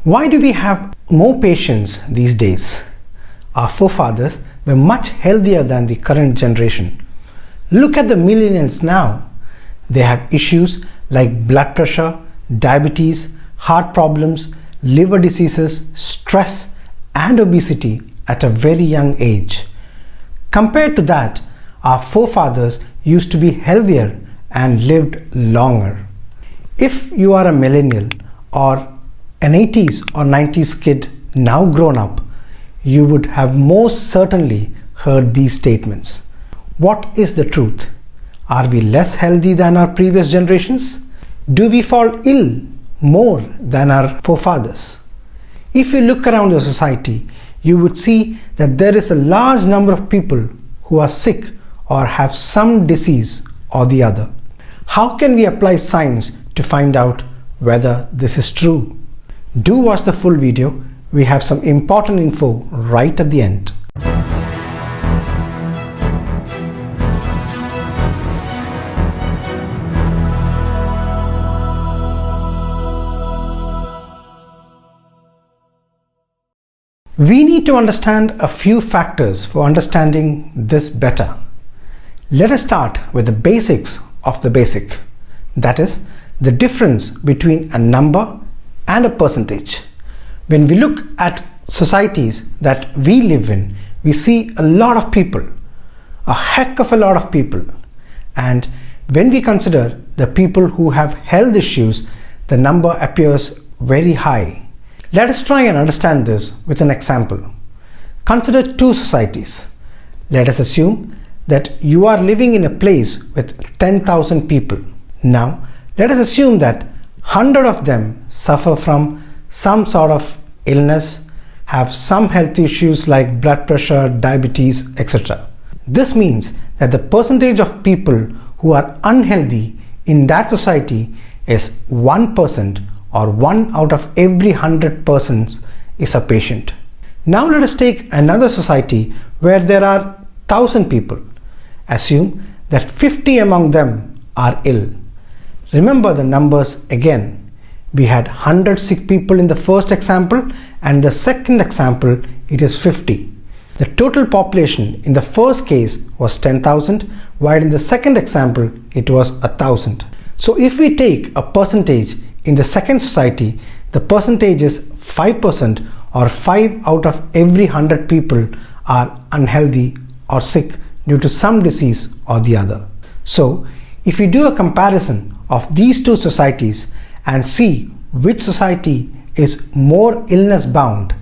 Why do we have more patients these days? Our forefathers were much healthier than the current generation. Look at the millennials now. They have issues like blood pressure, diabetes, heart problems, liver diseases, stress, and obesity at a very young age. Compared to that, our forefathers used to be healthier and lived longer. If you are a millennial or an 80s or 90s kid now grown up, you would have most certainly heard these statements. What is the truth? Are we less healthy than our previous generations? Do we fall ill more than our forefathers? If you look around the society, you would see that there is a large number of people who are sick or have some disease or the other. How can we apply science to find out whether this is true? Do watch the full video. We have some important info right at the end. We need to understand a few factors for understanding this better. Let us start with the basics of the basic. That is, the difference between a number and a percentage. When we look at societies that we live in, we see a lot of people, a heck of a lot of people. And when we consider the people who have health issues, the number appears very high. Let us try and understand this with an example. Consider two societies. Let us assume that you are living in a place with 10,000 people. Now, let us assume that 100 of them suffer from some sort of illness, have some health issues like blood pressure, diabetes, etc. This means that the percentage of people who are unhealthy in that society is 1%, or 1 out of every 100 persons is a patient. Now let us take another society where there are 1,000 people. Assume that 50 among them are ill. Remember the numbers again. We had 100 sick people in the first example, and the second example it is 50. The total population in the first case was 10,000, while in the second example it was 1,000. So if we take a percentage in the second society, the percentage is 5%, or 5 out of every 100 people are unhealthy or sick due to some disease or the other. So if we do a comparison of these two societies and see which society is more illness bound,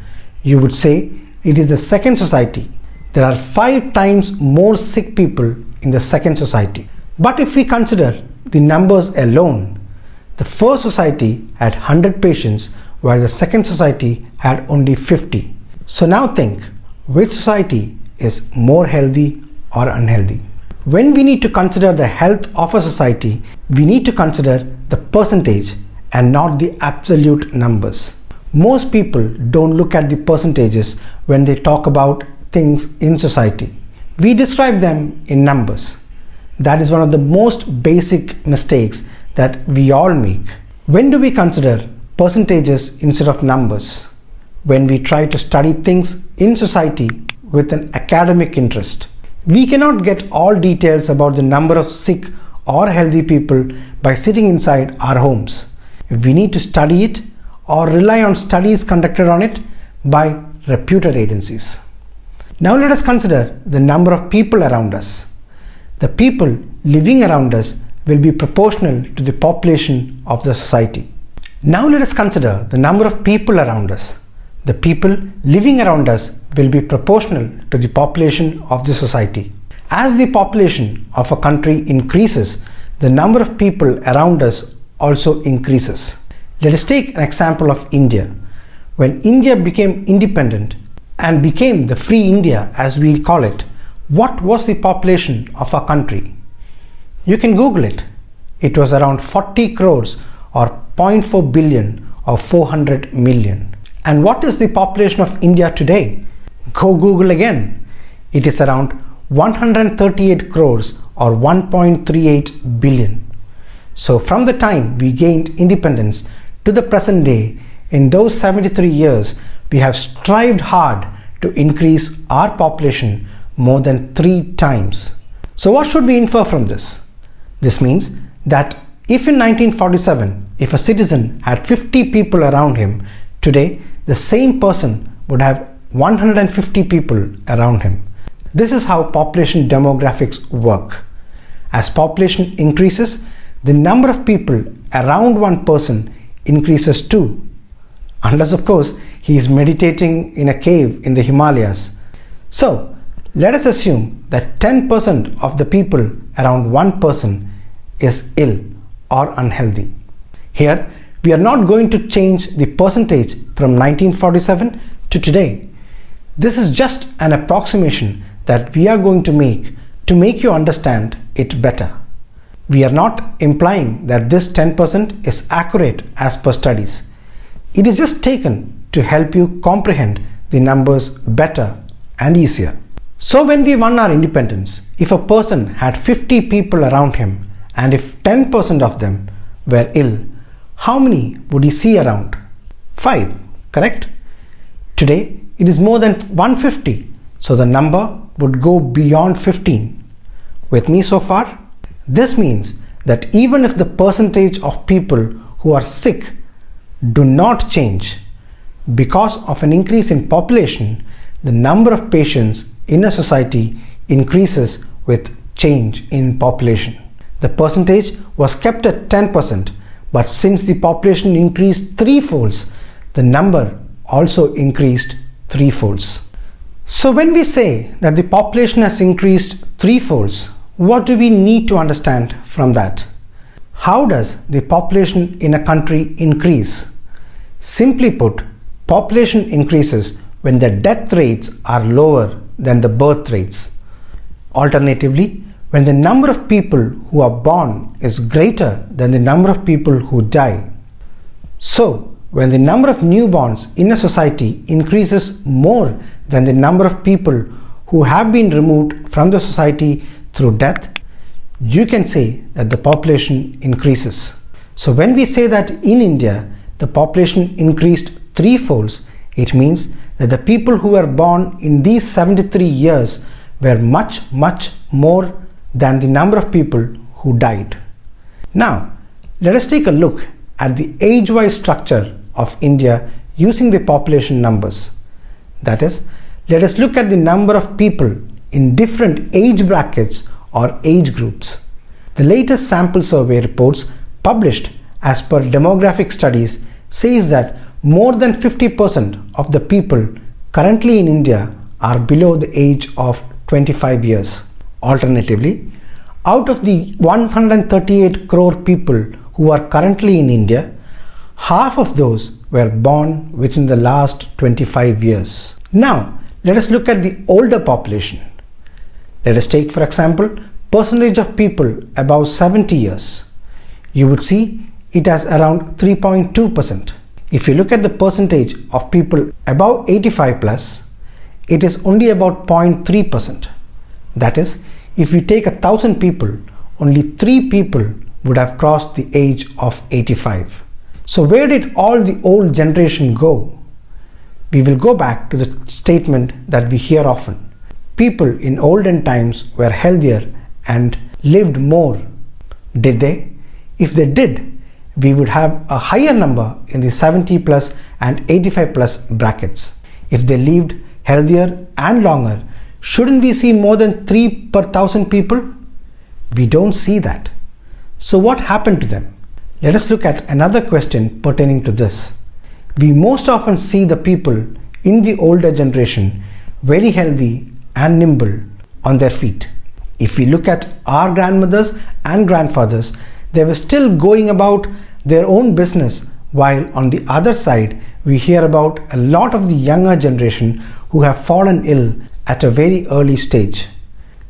you would say it is the second society. There are 5 times more sick people in the second society. But if we consider the numbers alone, the first society had 100 patients while the second society had only 50. So now think, which society is more healthy or unhealthy? When we need to consider the health of a society, we need to consider the percentage and not the absolute numbers. Most people don't look at the percentages when they talk about things in society. We describe them in numbers. That is one of the most basic mistakes that we all make. When do we consider percentages instead of numbers? When we try to study things in society with an academic interest. We cannot get all details about the number of sick or healthy people by sitting inside our homes. We need to study it or rely on studies conducted on it by reputed agencies. Now let us consider the number of people around us. The people living around us will be proportional to the population of the society. Now let us consider the number of people around us. The people living around us will be proportional to the population of the society. As the population of a country increases, the number of people around us also increases. Let us take an example of India. When India became independent and became the free India as we call it, what was the population of our country? You can Google it. It was around 40 crores or 0.4 billion or 400 million. And what is the population of India today? Go Google again. It is around 138 crores or 1.38 billion. So from the time we gained independence to the present day, in those 73 years, we have strived hard to increase our population more than 3 times. So what should we infer from this? This means that if in 1947, if a citizen had 50 people around him, today the same person would have 150 people around him. This is how population demographics work. As population increases, the number of people around one person increases too. Unless, of course, he is meditating in a cave in the Himalayas. So, let us assume that 10% of the people around one person is ill or unhealthy. Here, we are not going to change the percentage from 1947 to today. This is just an approximation that we are going to make you understand it better. We are not implying that this 10% is accurate as per studies. It is just taken to help you comprehend the numbers better and easier. So when we won our independence, if a person had 50 people around him and if 10% of them were ill, how many would he see around? 5, correct? Today it is more than 150, so the number would go beyond 15. With me so far? This means that even if the percentage of people who are sick do not change, because of an increase in population, the number of patients in a society increases with change in population. The percentage was kept at 10%, but since the population increased 3-folds, the number also increased 3-folds. So when we say that the population has increased 3-folds, what do we need to understand from that? How does the population in a country increase? Simply put, population increases when the death rates are lower than the birth rates. Alternatively, when the number of people who are born is greater than the number of people who die. So, when the number of newborns in a society increases more than the number of people who have been removed from the society through death, you can say that the population increases. So when we say that in India the population increased 3-folds, it means that the people who were born in these 73 years were much more than the number of people who died. Now, let us take a look at the age-wise structure of India using the population numbers. That is, let us look at the number of people in different age brackets or age groups. The latest sample survey reports published as per demographic studies says that more than 50% of the people currently in India are below the age of 25 years. Alternatively, out of the 138 crore people who are currently in India, half of those were born within the last 25 years. Now, let us look at the older population. Let us take, for example, percentage of people above 70 years. You would see it as around 3.2%. If you look at the percentage of people above 85 plus, it is only about 0.3%. That is, if we take 1,000 people, only 3 people would have crossed the age of 85. So where did all the old generation go? We will go back to the statement that we hear often. People in olden times were healthier and lived more. Did they? If they did, we would have a higher number in the 70 plus and 85 plus brackets. If they lived healthier and longer, shouldn't we see more than 3 per 1,000 people? We don't see that. So what happened to them? Let us look at another question pertaining to this. We most often see the people in the older generation very healthy and nimble on their feet. If we look at our grandmothers and grandfathers, they were still going about their own business, while on the other side we hear about a lot of the younger generation who have fallen ill at a very early stage.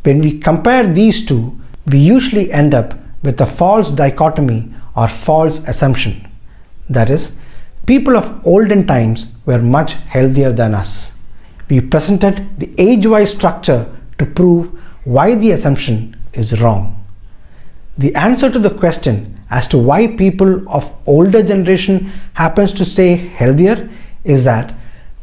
When we compare these two, we usually end up with a false dichotomy or false assumption. That is, people of olden times were much healthier than us. We presented the age-wise structure to prove why the assumption is wrong. The answer to the question as to why people of older generation happens to stay healthier is that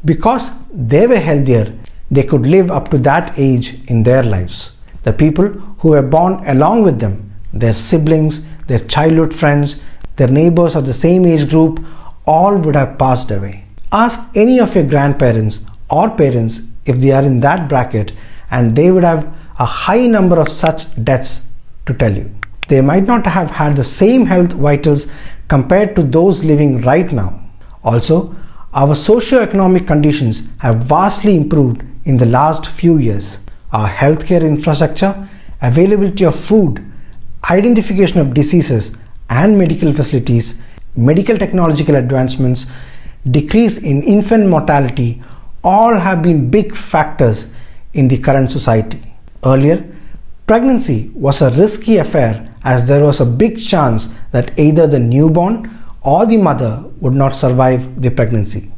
because they were healthier, they could live up to that age in their lives. The people who were born along with them, their siblings, their childhood friends, their neighbors of the same age group, all would have passed away. Ask any of your grandparents or parents if they are in that bracket, and they would have a high number of such deaths to tell you. They might not have had the same health vitals compared to those living right now. Also, our socio-economic conditions have vastly improved in the last few years. Our healthcare infrastructure, availability of food, identification of diseases and medical facilities, medical technological advancements, decrease in infant mortality, all have been big factors in the current society. Earlier, pregnancy was a risky affair as there was a big chance that either the newborn or the mother would not survive the pregnancy.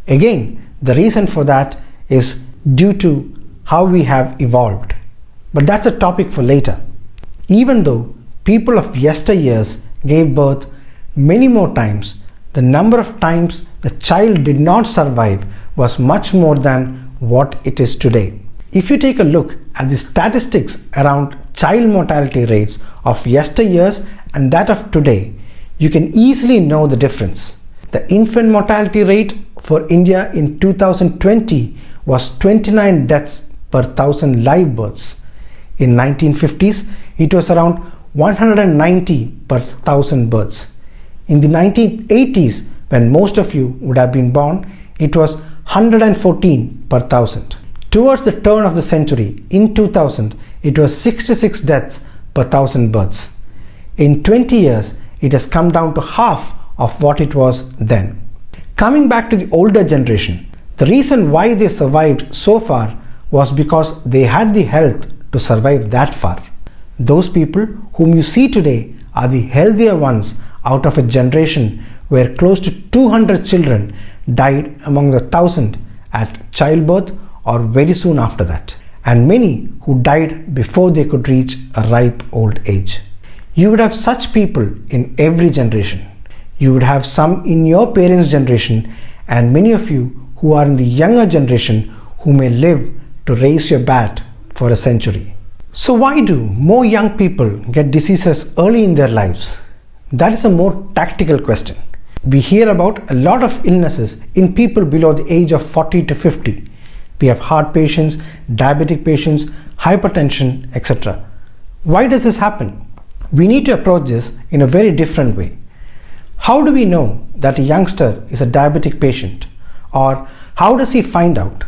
Again, the reason for that is due to how we have evolved. But that's a topic for later. Even though people of yesteryears gave birth many more times, the number of times the child did not survive was much more than what it is today. If you take a look at the statistics around child mortality rates of yesteryears and that of today, you can easily know the difference. The infant mortality rate for India in 2020 was 29 deaths per thousand live births. In 1950s, it was around 190 per thousand births. In the 1980s, when most of you would have been born, it was 114 per thousand. Towards the turn of the century, in 2000, it was 66 deaths per thousand births. In 20 years, it has come down to half of what it was then. Coming back to the older generation, the reason why they survived so far was because they had the health to survive that far. Those people whom you see today are the healthier ones out of a generation where close to 200 children died among the 1,000 at childbirth or very soon after that, and many who died before they could reach a ripe old age. You would have such people in every generation. You would have some in your parents' generation, and many of you who are in the younger generation who may live to raise your bat for a century. So why do more young people get diseases early in their lives? That is a more tactical question. We hear about a lot of illnesses in people below the age of 40 to 50. We have heart patients, diabetic patients, hypertension, etc. Why does this happen? We need to approach this in a very different way. How do we know that a youngster is a diabetic patient? Or how does he find out?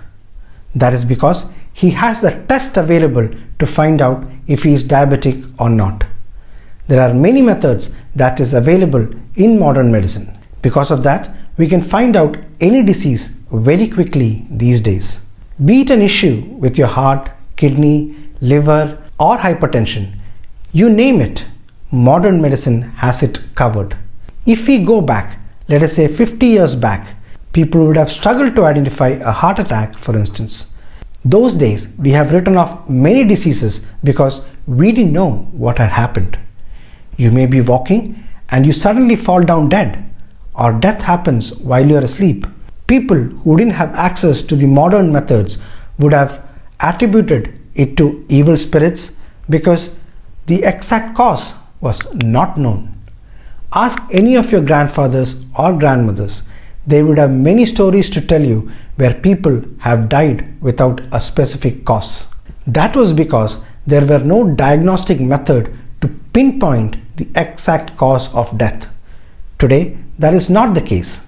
That is because he has the test available to find out if he is diabetic or not. There are many methods that is available in modern medicine. Because of that, we can find out any disease very quickly these days. Be it an issue with your heart, kidney, liver, or hypertension, you name it, modern medicine has it covered. If we go back, let us say 50 years back, people would have struggled to identify a heart attack, for instance. Those days, we have written off many diseases because we didn't know what had happened. You may be walking and you suddenly fall down dead, or death happens while you are asleep. People who didn't have access to the modern methods would have attributed it to evil spirits because the exact cause was not known. Ask any of your grandfathers or grandmothers. They would have many stories to tell you where people have died without a specific cause. That was because there were no diagnostic method to pinpoint the exact cause of death. Today, that is not the case.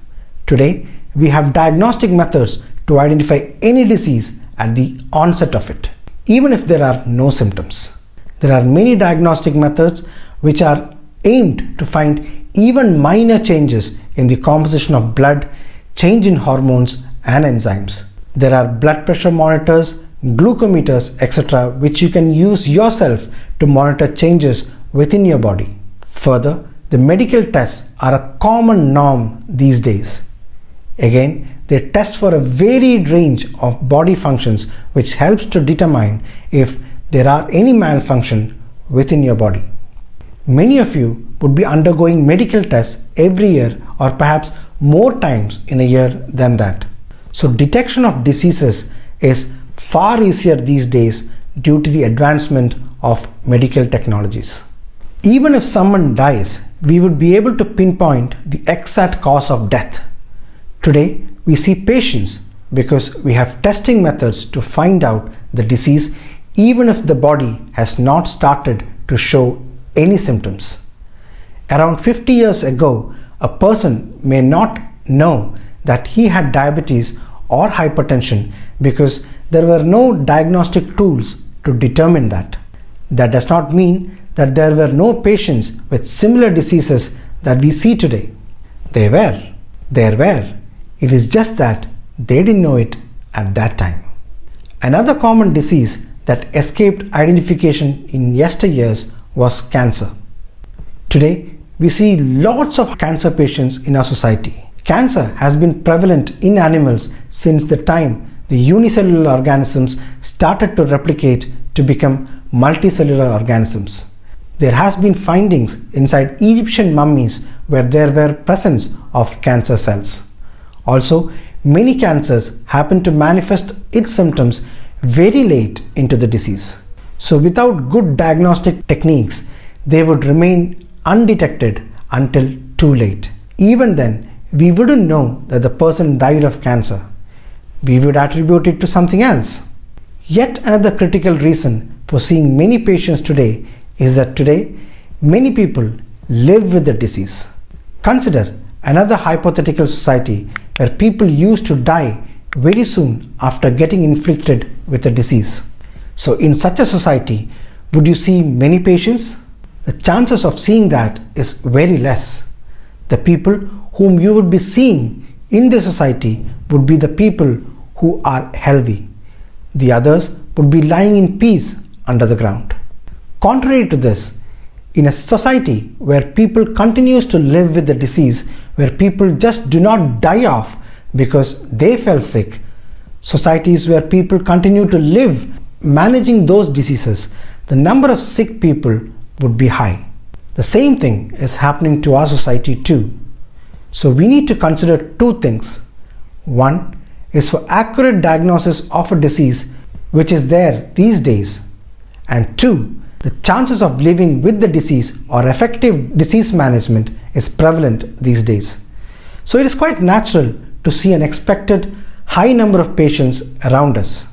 Today, we have diagnostic methods to identify any disease at the onset of it, even if there are no symptoms. There are many diagnostic methods which are aimed to find even minor changes in the composition of blood, change in hormones and enzymes. There are blood pressure monitors, glucometers, etc., which you can use yourself to monitor changes within your body. Further, the medical tests are a common norm these days. Again, they test for a varied range of body functions which helps to determine if there are any malfunction within your body. Many of you would be undergoing medical tests every year or perhaps more times in a year than that. So detection of diseases is far easier these days due to the advancement of medical technologies. Even if someone dies, we would be able to pinpoint the exact cause of death. Today, we see patients because we have testing methods to find out the disease even if the body has not started to show any symptoms. Around 50 years ago, a person may not know that he had diabetes or hypertension because there were no diagnostic tools to determine that. That does not mean that there were no patients with similar diseases that we see today. There were. It is just that they didn't know it at that time. Another common disease that escaped identification in yesteryears was cancer. Today, we see lots of cancer patients in our society. Cancer has been prevalent in animals since the time the unicellular organisms started to replicate to become multicellular organisms. There has been findings inside Egyptian mummies where there were presence of cancer cells. Also, many cancers happen to manifest its symptoms very late into the disease. So without good diagnostic techniques, they would remain undetected until too late. Even then, we wouldn't know that the person died of cancer. We would attribute it to something else. Yet another critical reason for seeing many patients today is that today many people live with the disease. Consider another hypothetical society where people used to die very soon after getting inflicted with a disease. So in such a society, would you see many patients? The chances of seeing that is very less. The people whom you would be seeing in the society would be the people who are healthy. The others would be lying in peace under the ground. Contrary to this, in a society where people continues to live with the disease, where people just do not die off because they fell sick, societies where people continue to live managing those diseases, the number of sick people would be high. The same thing is happening to our society too. So we need to consider two things. One is for accurate diagnosis of a disease which is there these days, and two, the chances of living with the disease or effective disease management is prevalent these days. So it is quite natural to see an expected high number of patients around us.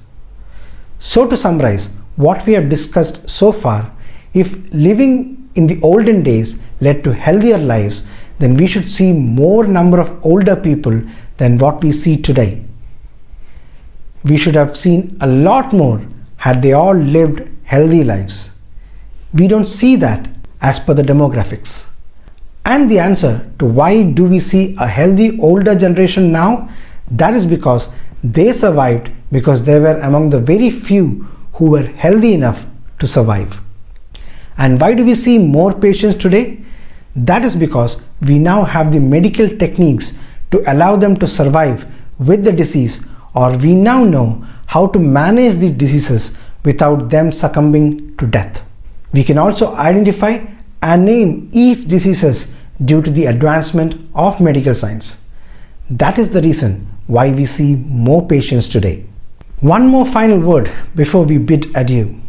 So to summarize what we have discussed so far, if living in the olden days led to healthier lives, then we should see more number of older people than what we see today. We should have seen a lot more had they all lived healthy lives. We don't see that as per the demographics. And the answer to why do we see a healthy older generation now, that is because they survived because they were among the very few who were healthy enough to survive. And why do we see more patients today? That is because we now have the medical techniques to allow them to survive with the disease, or we now know how to manage the diseases without them succumbing to death. We can also identify and name each diseases due to the advancement of medical science. That is the reason why we see more patients today. One more final word before we bid adieu.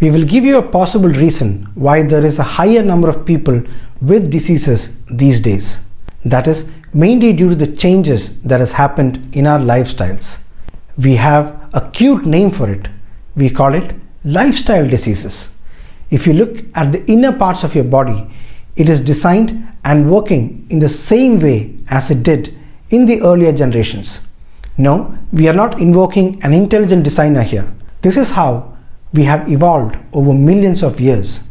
We will give you a possible reason why there is a higher number of people with diseases these days. That is mainly due to the changes that has happened in our lifestyles. We have a cute name for it. We call it lifestyle diseases. If you look at the inner parts of your body, it is designed and working in the same way as it did in the earlier generations. No, we are not invoking an intelligent designer here. This is how we have evolved over millions of years.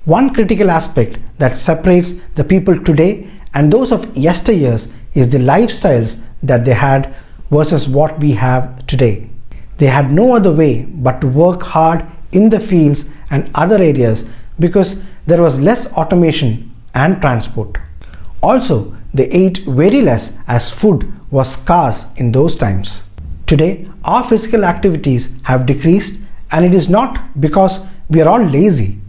One critical aspect that separates the people today and those of yesteryears is the lifestyles that they had versus what we have today. They had no other way but to work hard in the fields and other areas because there was less automation and transport. Also, they ate very less as food was scarce in those times. Today, our physical activities have decreased, and it is not because we are all lazy.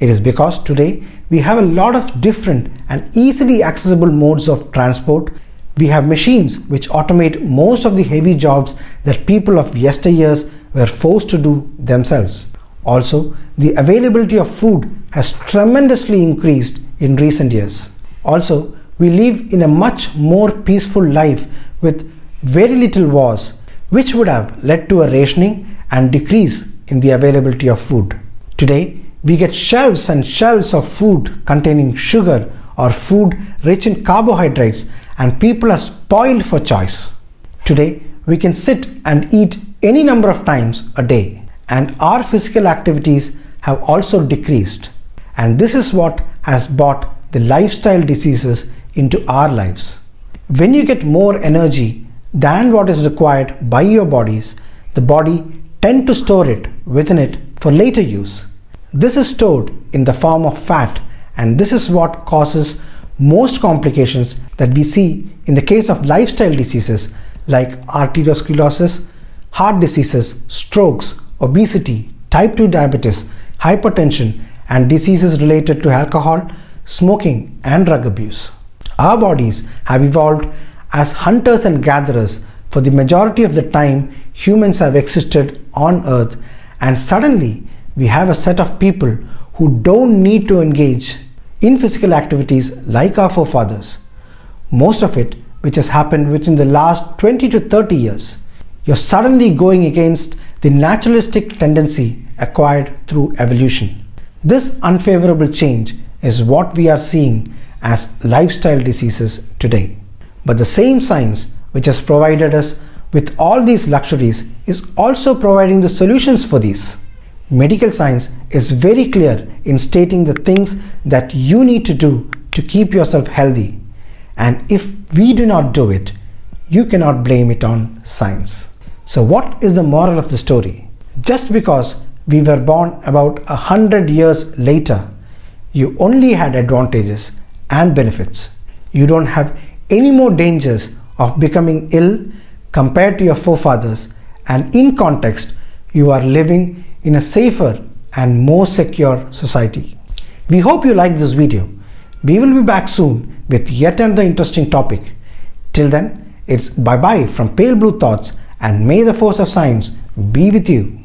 It is because today we have a lot of different and easily accessible modes of transport. We have machines which automate most of the heavy jobs that people of yesteryears were forced to do themselves. Also, the availability of food has tremendously increased in recent years. Also, we live in a much more peaceful life with very little wars, which would have led to a rationing and decrease in the availability of food. Today, we get shelves and shelves of food containing sugar or food rich in carbohydrates, and people are spoiled for choice. Today, we can sit and eat any number of times a day, and our physical activities have also decreased. And this is what has brought the lifestyle diseases into our lives. When you get more energy than what is required by your bodies, the body tends to store it within it for later use. This is stored in the form of fat, and this is what causes most complications that we see in the case of lifestyle diseases like arteriosclerosis, heart diseases, strokes, obesity, type 2 diabetes, hypertension, and diseases related to alcohol, smoking, and drug abuse. Our bodies have evolved as hunters and gatherers for the majority of the time humans have existed on Earth, and suddenly we have a set of people who don't need to engage in physical activities like our forefathers. Most of it which has happened within the last 20 to 30 years. You're suddenly going against the naturalistic tendency acquired through evolution. This unfavorable change is what we are seeing as lifestyle diseases today. But the same science which has provided us with all these luxuries is also providing the solutions for these. Medical science is very clear in stating the things that you need to do to keep yourself healthy. And if we do not do it, you cannot blame it on science. So what is the moral of the story? Just because we were born about 100 years later, you only had advantages and benefits. You don't have any more dangers of becoming ill compared to your forefathers, and in context, you are living in a safer and more secure society. We hope you liked this video. We will be back soon with yet another interesting topic. Till then, it's bye-bye from Pale Blue Thoughts, and may the force of science be with you.